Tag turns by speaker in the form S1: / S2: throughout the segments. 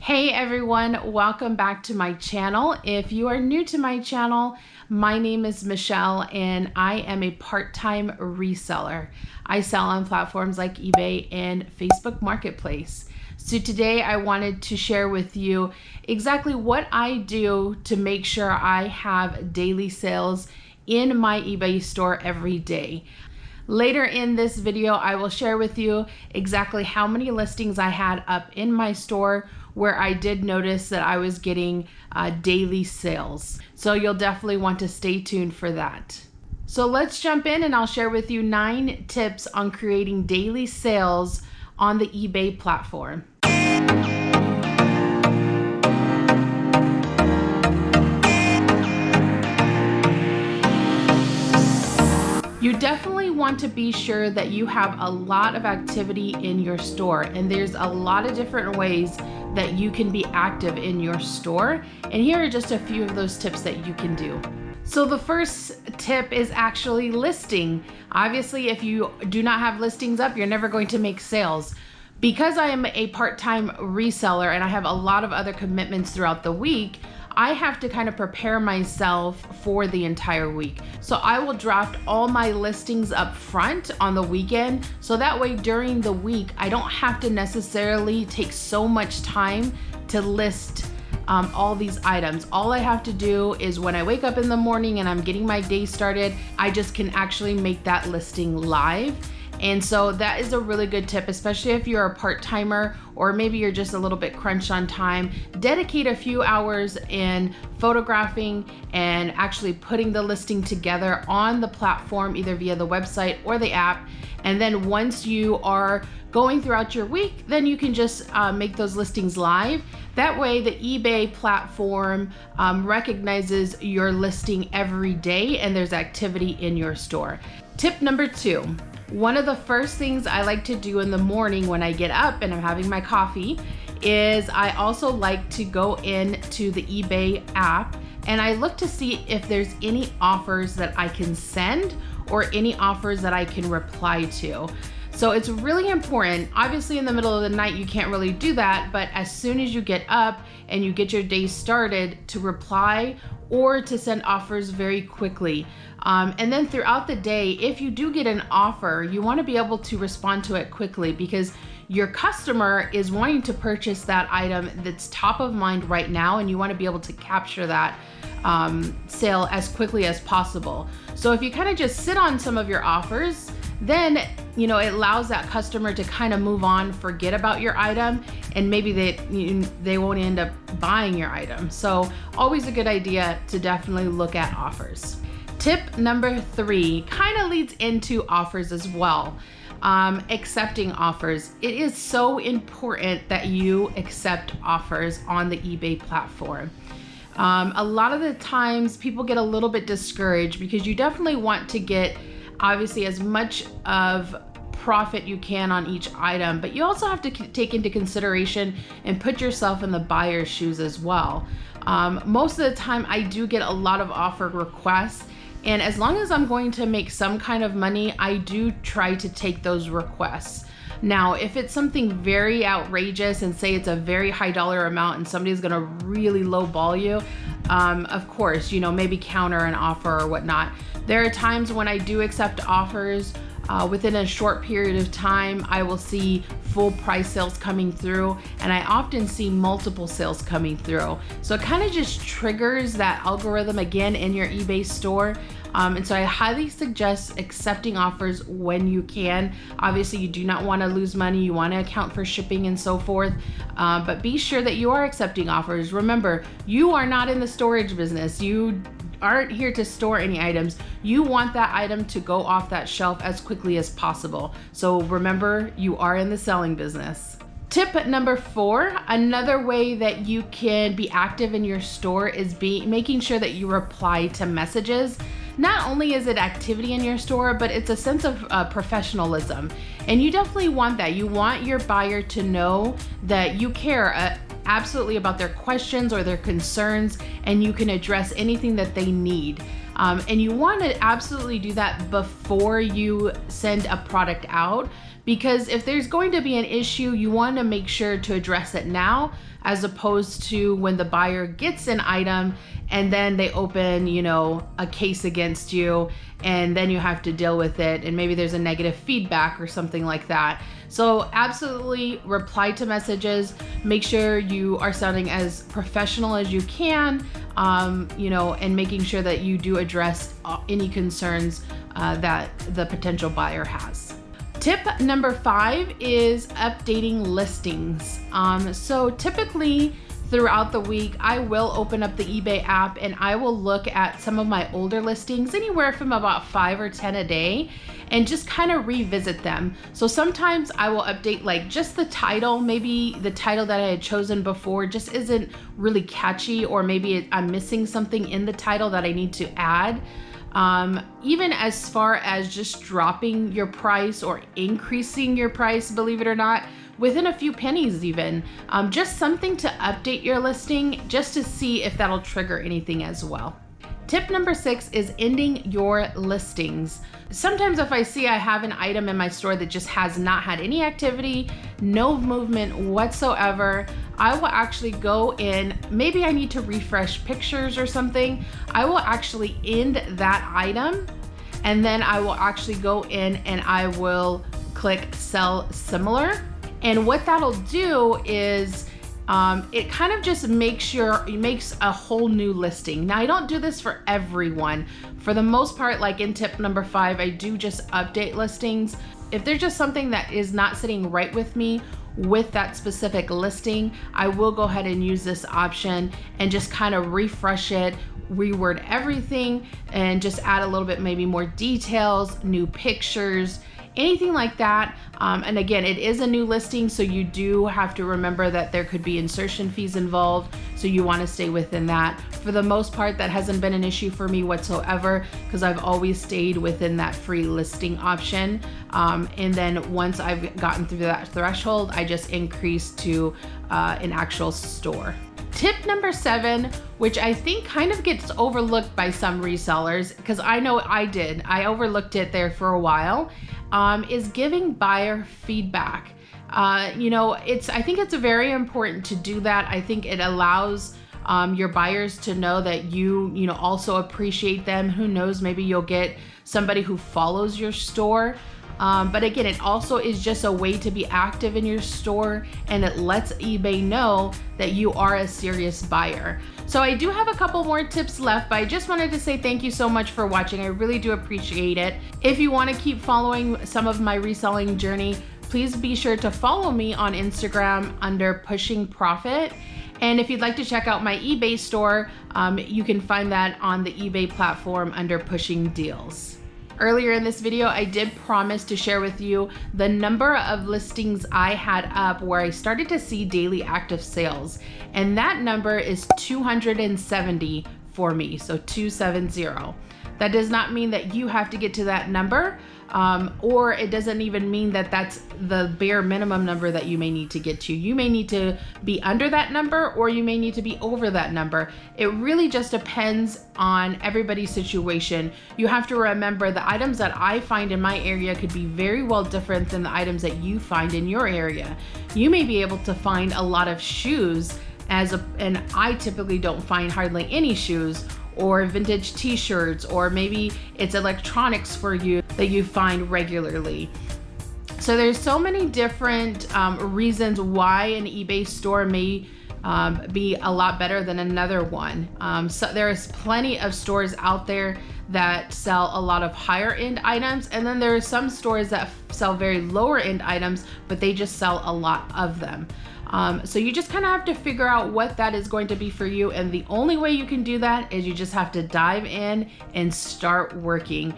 S1: Hey everyone, welcome back to my channel. If you are new to my channel, my name is Michelle and I am a part-time reseller. I sell on platforms like eBay and Facebook Marketplace. So today I wanted to share with you exactly what I do to make sure I have daily sales in my eBay store every day. Later in this video, I will share with you exactly how many listings I had up in my store where I did notice that I was getting daily sales. So you'll definitely want to stay tuned for that. So let's jump in and I'll share with you 9 tips on creating daily sales on the eBay platform. You definitely want to be sure that you have a lot of activity in your store, and there's a lot of different ways that you can be active in your store. And here are just a few of those tips that you can do. So the first tip is actually listing. Obviously, if you do not have listings up, you're never going to make sales. Because I am a part-time reseller and I have a lot of other commitments throughout the week, I have to kind of prepare myself for the entire week. So I will draft all my listings up front on the weekend. So that way during the week, I don't have to necessarily take so much time to list all these items. All I have to do is when I wake up in the morning and I'm getting my day started, I just can actually make that listing live. And so that is a really good tip, especially if you're a part-timer or maybe you're just a little bit crunched on time. Dedicate a few hours in photographing and actually putting the listing together on the platform, either via the website or the app. And then once you are going throughout your week, then you can just make those listings live. That way the eBay platform recognizes your listing every day and there's activity in your store. Tip number 2. One of the first things I like to do in the morning when I get up and I'm having my coffee is I also like to go into the eBay app and I look to see if there's any offers that I can send or any offers that I can reply to. So it's really important. Obviously in the middle of the night, you can't really do that, but as soon as you get up and you get your day started, to reply or to send offers very quickly. And then throughout the day, if you do get an offer, you want to be able to respond to it quickly because your customer is wanting to purchase that item that's top of mind right now, and you want to be able to capture that sale as quickly as possible. So if you kind of just sit on some of your offers, then it allows that customer to kind of move on, forget about your item, and maybe they won't end up buying your item. So always a good idea to definitely look at offers. Tip number 3 kind of leads into offers as well. Accepting offers. It is so important that you accept offers on the eBay platform. A lot of the times people get a little bit discouraged because you definitely want to get obviously as much of profit you can on each item, but you also have to take into consideration and put yourself in the buyer's shoes as well. Most of the time I do get a lot of offer requests, and as long as I'm going to make some kind of money, I do try to take those requests. Now, if it's something very outrageous and say it's a very high dollar amount and somebody's gonna really lowball you, of course, maybe counter an offer or whatnot. There are times when I do accept offers. Within a short period of time, I will see full price sales coming through, and I often see multiple sales coming through. So it kind of just triggers that algorithm again in your eBay store. And so I highly suggest accepting offers when you can. Obviously, you do not want to lose money. You want to account for shipping and so forth. But be sure that you are accepting offers. Remember, you are not in the storage business. You aren't here to store any items. You want that item to go off that shelf as quickly as possible. So remember, you are in the selling business. Tip number 4, another way that you can be active in your store is making sure that you reply to messages. Not only is it activity in your store, but it's a sense of professionalism. And you definitely want that. You want your buyer to know that you care absolutely about their questions or their concerns, and you can address anything that they need. And you want to absolutely do that before you send a product out, because if there's going to be an issue, you want to make sure to address it now, as opposed to when the buyer gets an item and then they open, you know, a case against you, and then you have to deal with it, and maybe there's a negative feedback or something like that. So absolutely reply to messages. Make sure you are sounding as professional as you can, you know, and making sure that you do address any concerns that the potential buyer has. Tip number 5 is updating listings. So typically throughout the week, I will open up the eBay app and I will look at some of my older listings, anywhere from about 5 or 10 a day, and just kind of revisit them. So sometimes I will update like just the title. Maybe the title that I had chosen before just isn't really catchy, or maybe I'm missing something in the title that I need to add. Even as far as just dropping your price or increasing your price, believe it or not, within a few pennies even, just something to update your listing just to see if that'll trigger anything as well. Tip number 6 is ending your listings. Sometimes if I see I have an item in my store that just has not had any activity, no movement whatsoever, I will actually go in, maybe I need to refresh pictures or something, I will actually end that item, and then I will actually go in and I will click sell similar. And what that'll do is it kind of just makes a whole new listing. Now I don't do this for everyone. For the most part, like in tip number 5, I do just update listings. If there's just something that is not sitting right with me with that specific listing, I will go ahead and use this option and just kind of refresh it, reword everything, and just add a little bit maybe more details, new pictures, anything like that. And again, it is a new listing, so you do have to remember that there could be insertion fees involved, so you want to stay within that. For the most part, that hasn't been an issue for me whatsoever, because I've always stayed within that free listing option. And then once I've gotten through that threshold, I just increase to an actual store. Tip number 7, which I think kind of gets overlooked by some resellers, because I know I did. I overlooked it there for a while, is giving buyer feedback. You know, I think it's very important to do that. I think it allows your buyers to know that you know, also appreciate them. Who knows, maybe you'll get somebody who follows your store. But again, it also is just a way to be active in your store, and it lets eBay know that you are a serious buyer. So I do have a couple more tips left, but I just wanted to say thank you so much for watching. I really do appreciate it. If you want to keep following some of my reselling journey, please be sure to follow me on Instagram under Pushing Profit. And if you'd like to check out my eBay store, you can find that on the eBay platform under Pushing Deals. Earlier in this video, I did promise to share with you the number of listings I had up where I started to see daily active sales. And that number is 270 for me, so 270. That does not mean that you have to get to that number, or it doesn't even mean that that's the bare minimum number that you may need to get to. You may need to be under that number, or you may need to be over that number. It really just depends on everybody's situation. You have to remember the items that I find in my area could be very well different than the items that you find in your area. You may be able to find a lot of shoes and I typically don't find hardly any shoes, or vintage t-shirts, or maybe it's electronics for you that you find regularly. So there's so many different reasons why an eBay store may be a lot better than another one. So there's plenty of stores out there that sell a lot of higher end items, and then there are some stores that sell very lower end items, but they just sell a lot of them. So you just kind of have to figure out what that is going to be for you, and the only way you can do that is you just have to dive in and start working.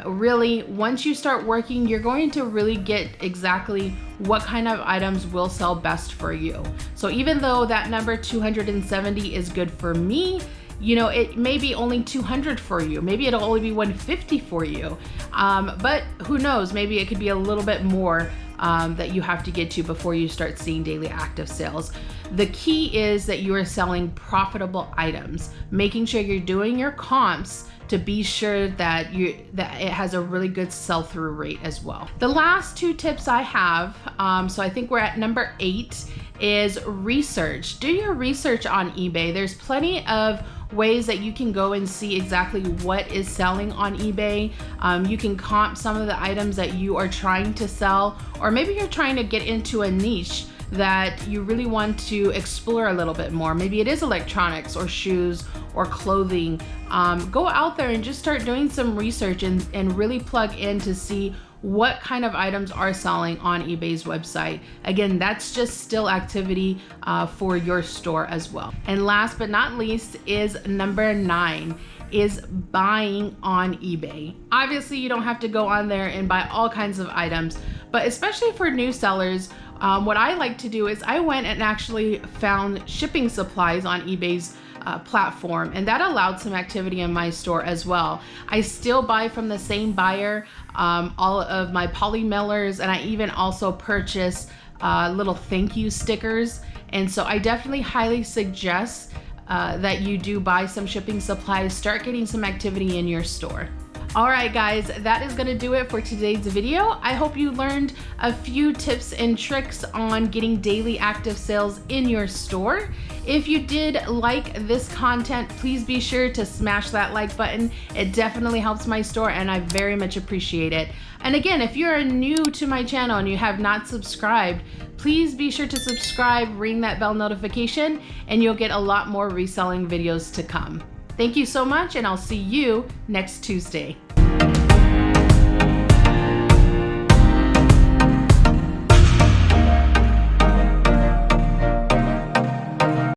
S1: Really, once you start working, you're going to really get exactly what kind of items will sell best for you. So even though that number 270 is good for me, you know, it may be only 200 for you. Maybe it'll only be 150 for you. But who knows, maybe it could be a little bit more that you have to get to before you start seeing daily active sales. The key is that you are selling profitable items, making sure you're doing your comps to be sure that it has a really good sell-through rate as well. The last 2 tips I have, so I think we're at number 8, is research. Do your research on eBay. There's plenty of ways that you can go and see exactly what is selling on eBay. You can comp some of the items that you are trying to sell, or maybe you're trying to get into a niche that you really want to explore a little bit more. Maybe it is electronics or shoes or clothing. Go out there and just start doing some research and really plug in to see what kind of items are selling on eBay's website. Again, that's just still activity for your store as well. And last but not least is number 9, is buying on eBay. Obviously, you don't have to go on there and buy all kinds of items, but especially for new sellers, what I like to do is I went and actually found shipping supplies on eBay's platform, and that allowed some activity in my store as well. I still buy from the same buyer all of my poly mailers, and I even also purchase little thank you stickers. And so I definitely highly suggest that you do buy some shipping supplies, start getting some activity in your store. All right, guys, that is gonna do it for today's video. I hope you learned a few tips and tricks on getting daily active sales in your store. If you did like this content, please be sure to smash that like button. It definitely helps my store and I very much appreciate it. And again, if you're new to my channel and you have not subscribed, please be sure to subscribe, ring that bell notification, and you'll get a lot more reselling videos to come. Thank you so much, and I'll see you next Tuesday.